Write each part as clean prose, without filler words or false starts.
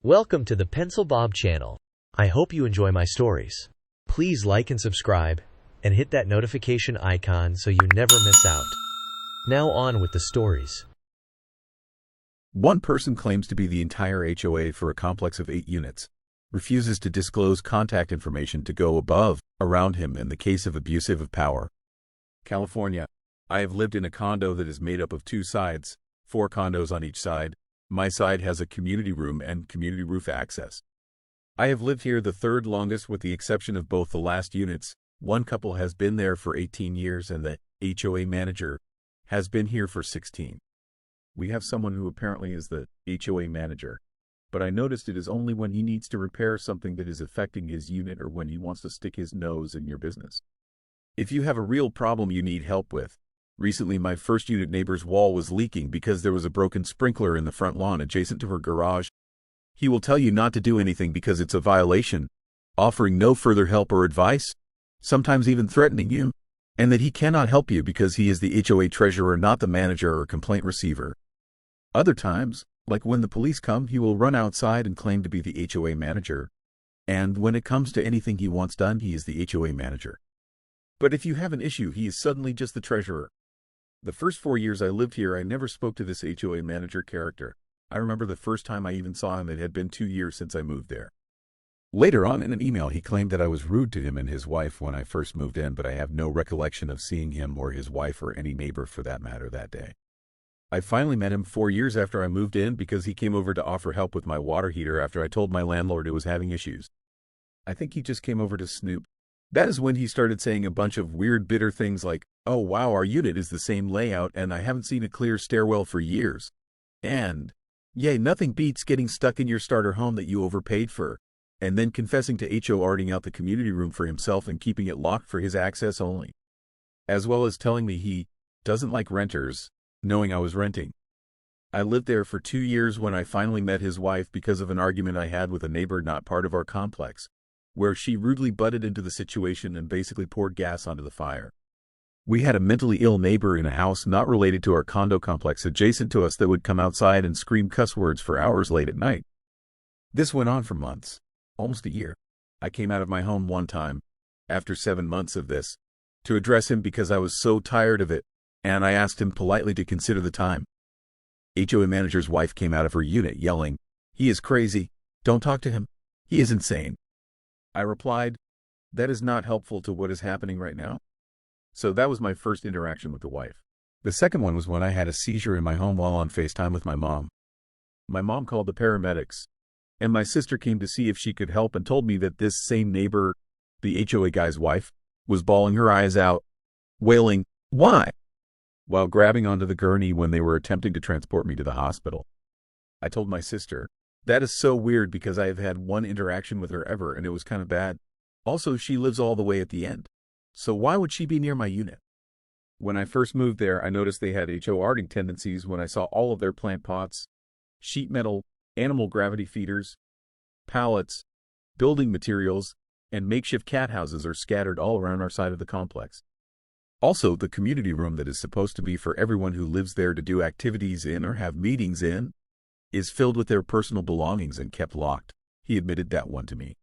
Welcome to the Pencil Bob channel. I hope you enjoy my stories. Please like and subscribe, and hit that notification icon so you never miss out. Now on with the stories. One person claims to be the entire HOA for a complex of 8 units, refuses to disclose contact information to go above, around him in the case of abusive of power. California. I have lived in a condo that is made up of 2 sides, 4 condos on each side. My side has a community room and community roof access. I have lived here the 3rd longest with the exception of both the last units. One couple has been there for 18 years and the HOA manager has been here for 16. We have someone who apparently is the HOA manager, but I noticed it is only when he needs to repair something that is affecting his unit or when he wants to stick his nose in your business. If you have a real problem you need help with, recently my first unit neighbor's wall was leaking because there was a broken sprinkler in the front lawn adjacent to her garage. He will tell you not to do anything because it's a violation, offering no further help or advice, sometimes even threatening you, and that he cannot help you because he is the HOA treasurer, not the manager or complaint receiver. Other times, like when the police come, he will run outside and claim to be the HOA manager, and when it comes to anything he wants done, he is the HOA manager. But if you have an issue, he is suddenly just the treasurer. The first 4 years I lived here, I never spoke to this HOA manager character. I remember the first time I even saw him, it had been 2 years since I moved there. Later on in an email, he claimed that I was rude to him and his wife when I first moved in, but I have no recollection of seeing him or his wife or any neighbor for that matter that day. I finally met him 4 years after I moved in because he came over to offer help with my water heater after I told my landlord it was having issues. I think he just came over to snoop. That is when he started saying a bunch of weird, bitter things like, "Oh wow, our unit is the same layout and I haven't seen a clear stairwell for years." And, "Yay, nothing beats getting stuck in your starter home that you overpaid for." And then confessing to HORing out the community room for himself and keeping it locked for his access only. As well as telling me he doesn't like renters, knowing I was renting. I lived there for 2 years when I finally met his wife because of an argument I had with a neighbor not part of our complex, where she rudely butted into the situation and basically poured gas onto the fire. We had a mentally ill neighbor in a house not related to our condo complex adjacent to us that would come outside and scream cuss words for hours late at night. This went on for months, almost a year. I came out of my home one time, after 7 months of this, to address him because I was so tired of it, and I asked him politely to consider the time. HOA manager's wife came out of her unit yelling, "He is crazy, don't talk to him, he is insane." I replied, "That is not helpful to what is happening right now." So that was my first interaction with the wife. The second one was when I had a seizure in my home while on FaceTime with my mom. My mom called the paramedics, and my sister came to see if she could help and told me that this same neighbor, the HOA guy's wife, was bawling her eyes out, wailing, "Why?" while grabbing onto the gurney when they were attempting to transport me to the hospital. I told my sister, "That is so weird because I have had one interaction with her ever and it was kind of bad. Also, she lives all the way at the end. So why would she be near my unit?" When I first moved there, I noticed they had HORing tendencies when I saw all of their plant pots, sheet metal, animal gravity feeders, pallets, building materials, and makeshift cat houses are scattered all around our side of the complex. Also, the community room that is supposed to be for everyone who lives there to do activities in or have meetings in, is filled with their personal belongings and kept locked. He admitted that one to me.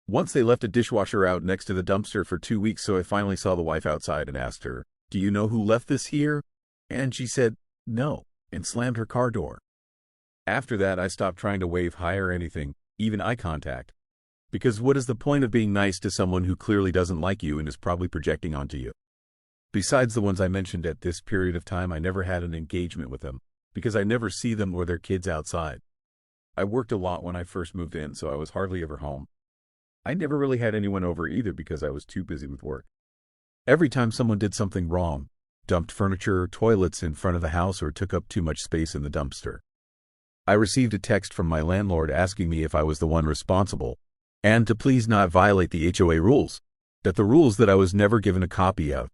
Once they left a dishwasher out next to the dumpster for 2 weeks, so I finally saw the wife outside and asked her, "Do you know who left this here?" And she said, "No," and slammed her car door. After that, I stopped trying to wave hi or anything, even eye contact. Because what is the point of being nice to someone who clearly doesn't like you and is probably projecting onto you? Besides the ones I mentioned at this period of time, I never had an engagement with them, because I never see them or their kids outside. I worked a lot when I first moved in, so I was hardly ever home. I never really had anyone over either because I was too busy with work. Every time someone did something wrong, dumped furniture or toilets in front of the house or took up too much space in the dumpster, I received a text from my landlord asking me if I was the one responsible, and to please not violate the HOA rules, that the rules that I was never given a copy of.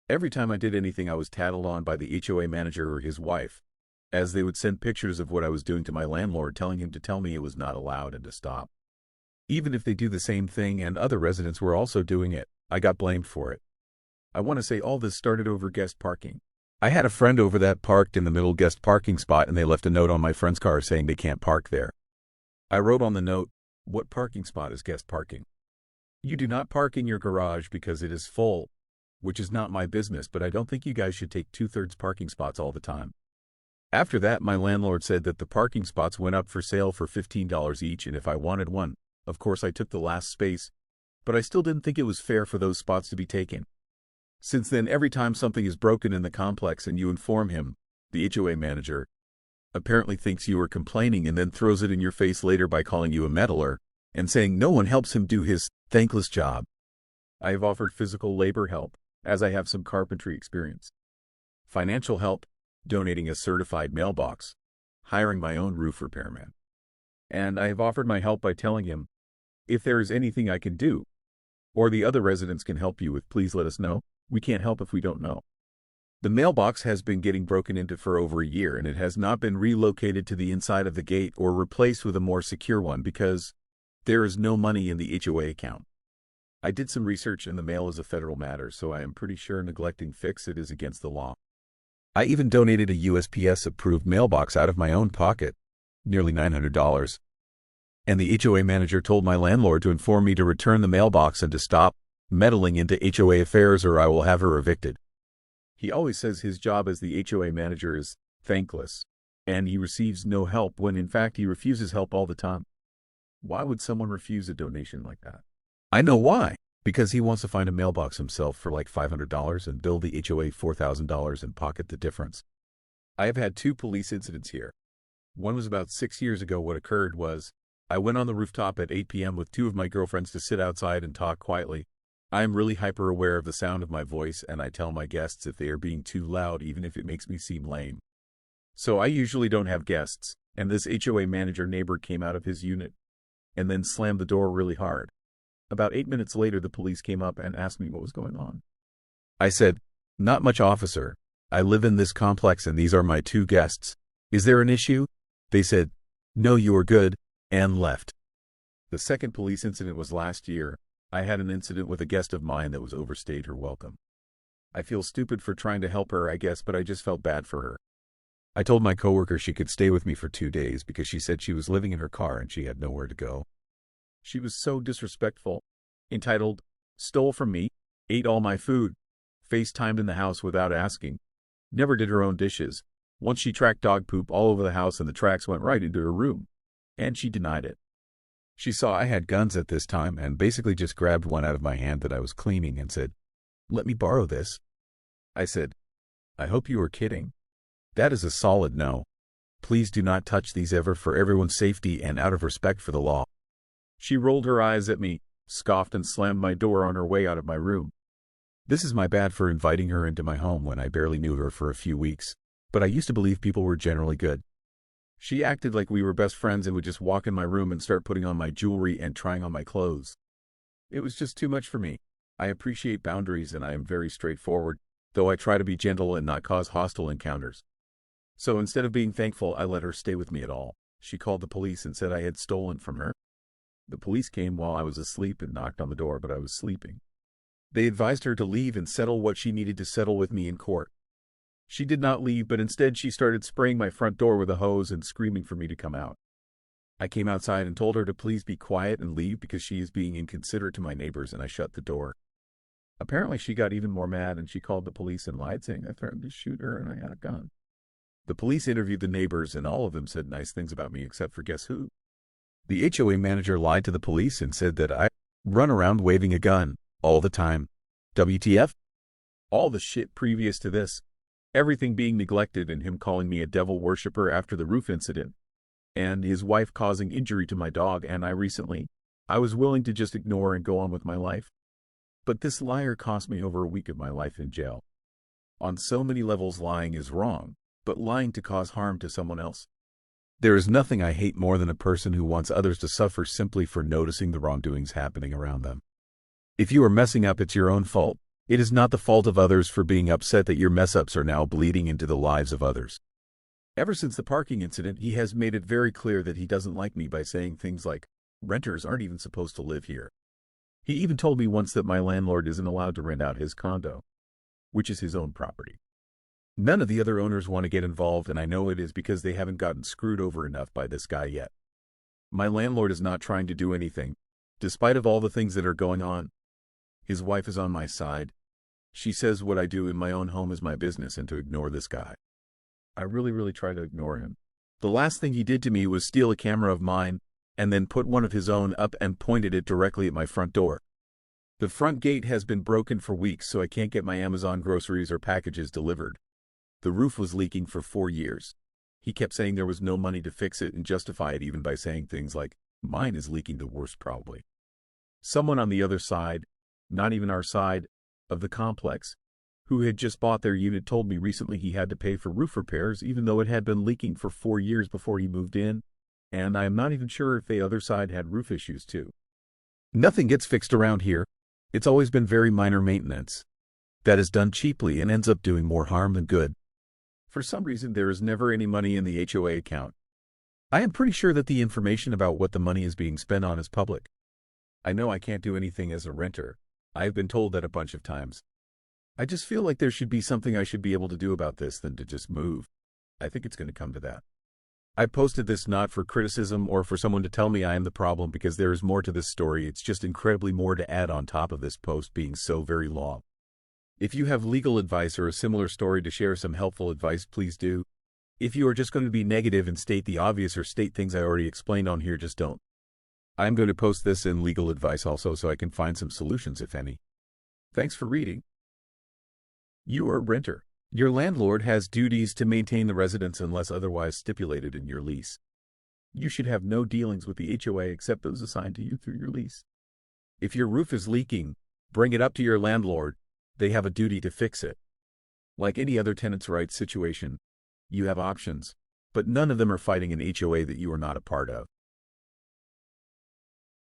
Every time I did anything, I was tattled on by the HOA manager or his wife, as they would send pictures of what I was doing to my landlord telling him to tell me it was not allowed and to stop. Even if they do the same thing and other residents were also doing it, I got blamed for it. I want to say all this started over guest parking. I had a friend over that parked in the middle guest parking spot and they left a note on my friend's car saying they can't park there. I wrote on the note, "What parking spot is guest parking? You do not park in your garage because it is full, which is not my business, but I don't think you guys should take 2/3 parking spots all the time." After that, my landlord said that the parking spots went up for sale for $15 each, and if I wanted one, of course I took the last space, but I still didn't think it was fair for those spots to be taken. Since then, every time something is broken in the complex and you inform him, the HOA manager apparently thinks you are complaining and then throws it in your face later by calling you a meddler and saying no one helps him do his thankless job. I have offered physical labor help, as I have some carpentry experience. Financial help, donating a certified mailbox, hiring my own roof repairman. And I have offered my help by telling him, if there is anything I can do, or the other residents can help you with, please let us know. We can't help if we don't know. The mailbox has been getting broken into for over a year, and it has not been relocated to the inside of the gate or replaced with a more secure one because there is no money in the HOA account. I did some research and the mail is a federal matter, so I am pretty sure neglecting fix it is against the law. I even donated a USPS-approved mailbox out of my own pocket, nearly $900. And the HOA manager told my landlord to inform me to return the mailbox and to stop meddling into HOA affairs or I will have her evicted. He always says his job as the HOA manager is thankless, and he receives no help when in fact he refuses help all the time. Why would someone refuse a donation like that? I know why. Because he wants to find a mailbox himself for like $500 and bill the HOA $4,000 and pocket the difference. I have had 2 police incidents here. One was about 6 years ago. What occurred was, I went on the rooftop at 8 p.m. with 2 of my girlfriends to sit outside and talk quietly. I am really hyper aware of the sound of my voice, and I tell my guests if they are being too loud, even if it makes me seem lame. So I usually don't have guests, and this HOA manager neighbor came out of his unit and then slammed the door really hard. About 8 minutes later, the police came up and asked me what was going on. I said, "Not much, officer. I live in this complex and these are my 2 guests. Is there an issue?" They said, "No, you are good," and left. The second police incident was last year. I had an incident with a guest of mine that was overstayed her welcome. I feel stupid for trying to help her, I guess, but I just felt bad for her. I told my coworker she could stay with me for 2 days because she said she was living in her car and she had nowhere to go. She was so disrespectful, entitled, stole from me, ate all my food, FaceTimed in the house without asking, never did her own dishes. Once she tracked dog poop all over the house and the tracks went right into her room, and she denied it. She saw I had guns at this time and basically just grabbed one out of my hand that I was cleaning and said, "Let me borrow this." I said, "I hope you are kidding. That is a solid no. Please do not touch these ever for everyone's safety and out of respect for the law." She rolled her eyes at me, scoffed, and slammed my door on her way out of my room. This is my bad for inviting her into my home when I barely knew her for a few weeks, but I used to believe people were generally good. She acted like we were best friends and would just walk in my room and start putting on my jewelry and trying on my clothes. It was just too much for me. I appreciate boundaries and I am very straightforward, though I try to be gentle and not cause hostile encounters. So instead of being thankful, I let her stay with me at all. She called the police and said I had stolen from her. The police came while I was asleep and knocked on the door, but I was sleeping. They advised her to leave and settle what she needed to settle with me in court. She did not leave, but instead she started spraying my front door with a hose and screaming for me to come out. I came outside and told her to please be quiet and leave because she is being inconsiderate to my neighbors, and I shut the door. Apparently she got even more mad and she called the police and lied, saying I threatened to shoot her and I had a gun. The police interviewed the neighbors and all of them said nice things about me except for guess who? The HOA manager lied to the police and said that I run around waving a gun all the time. WTF? All the shit previous to this, everything being neglected and him calling me a devil worshiper after the roof incident, and his wife causing injury to my dog and I was willing to just ignore and go on with my life. But this liar cost me over a week of my life in jail. On so many levels, lying is wrong, but lying to cause harm to someone else. There is nothing I hate more than a person who wants others to suffer simply for noticing the wrongdoings happening around them. If you are messing up, it's your own fault. It is not the fault of others for being upset that your mess-ups are now bleeding into the lives of others. Ever since the parking incident, he has made it very clear that he doesn't like me by saying things like, renters aren't even supposed to live here. He even told me once that my landlord isn't allowed to rent out his condo, which is his own property. None of the other owners want to get involved, and I know it is because they haven't gotten screwed over enough by this guy yet. My landlord is not trying to do anything, despite of all the things that are going on. His wife is on my side. She says what I do in my own home is my business and to ignore this guy. I really try to ignore him. The last thing he did to me was steal a camera of mine and then put one of his own up and pointed it directly at my front door. The front gate has been broken for weeks, so I can't get my Amazon groceries or packages delivered. The roof was leaking for 4 years. He kept saying there was no money to fix it and justify it even by saying things like, "Mine is leaking the worst probably." Someone on the other side, not even our side, of the complex, who had just bought their unit told me recently he had to pay for roof repairs even though it had been leaking for 4 years before he moved in, and I am not even sure if the other side had roof issues too. Nothing gets fixed around here. It's always been very minor maintenance that is done cheaply and ends up doing more harm than good. For some reason, there is never any money in the HOA account. I am pretty sure that the information about what the money is being spent on is public. I know I can't do anything as a renter. I have been told that a bunch of times. I just feel like there should be something I should be able to do about this than to just move. I think it's going to come to that. I posted this not for criticism or for someone to tell me I am the problem, because there is more to this story. It's just incredibly more to add on top of this post being so very long. If you have legal advice or a similar story to share some helpful advice, please do. If you are just going to be negative and state the obvious or state things I already explained on here, just don't. I'm going to post this in legal advice also so I can find some solutions, if any. Thanks for reading. You are a renter. Your landlord has duties to maintain the residence unless otherwise stipulated in your lease. You should have no dealings with the HOA except those assigned to you through your lease. If your roof is leaking, bring it up to your landlord. They have a duty to fix it. Like any other tenants' rights situation, you have options, but none of them are fighting an HOA that you are not a part of.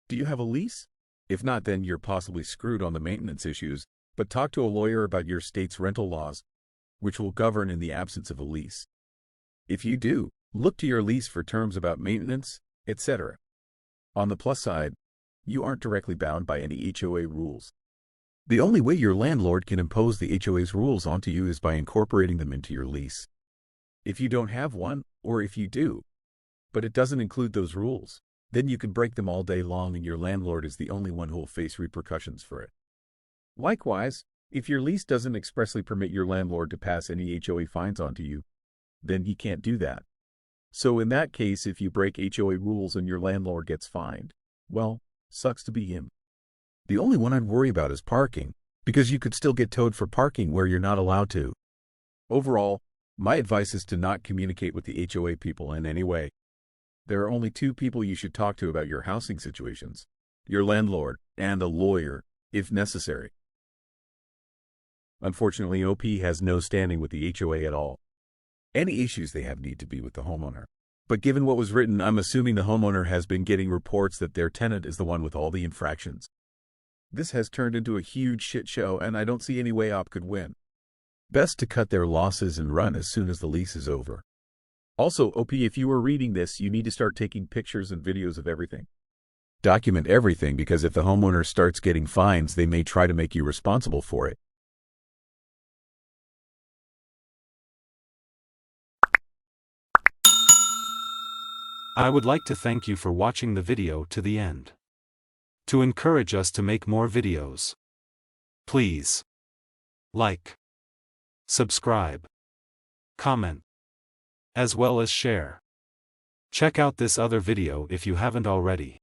Do you have a lease? If not, then you're possibly screwed on the maintenance issues, but talk to a lawyer about your state's rental laws, which will govern in the absence of a lease. If you do, look to your lease for terms about maintenance, etc. On the plus side, you aren't directly bound by any HOA rules. The only way your landlord can impose the HOA's rules onto you is by incorporating them into your lease. If you don't have one, or if you do, but it doesn't include those rules, then you can break them all day long and your landlord is the only one who will face repercussions for it. Likewise, if your lease doesn't expressly permit your landlord to pass any HOA fines onto you, then he can't do that. So in that case, if you break HOA rules and your landlord gets fined, well, sucks to be him. The only one I'd worry about is parking, because you could still get towed for parking where you're not allowed to. Overall, my advice is to not communicate with the HOA people in any way. There are only 2 people you should talk to about your housing situations: your landlord and a lawyer, if necessary. Unfortunately, OP has no standing with the HOA at all. Any issues they have need to be with the homeowner. But given what was written, I'm assuming the homeowner has been getting reports that their tenant is the one with all the infractions. This has turned into a huge shit show, and I don't see any way OP could win. Best to cut their losses and run as soon as the lease is over. Also, OP, if you are reading this, you need to start taking pictures and videos of everything. Document everything, because if the homeowner starts getting fines, they may try to make you responsible for it. I would like to thank you for watching the video to the end. To encourage us to make more videos, please like, subscribe, comment, as well as share. Check out this other video if you haven't already.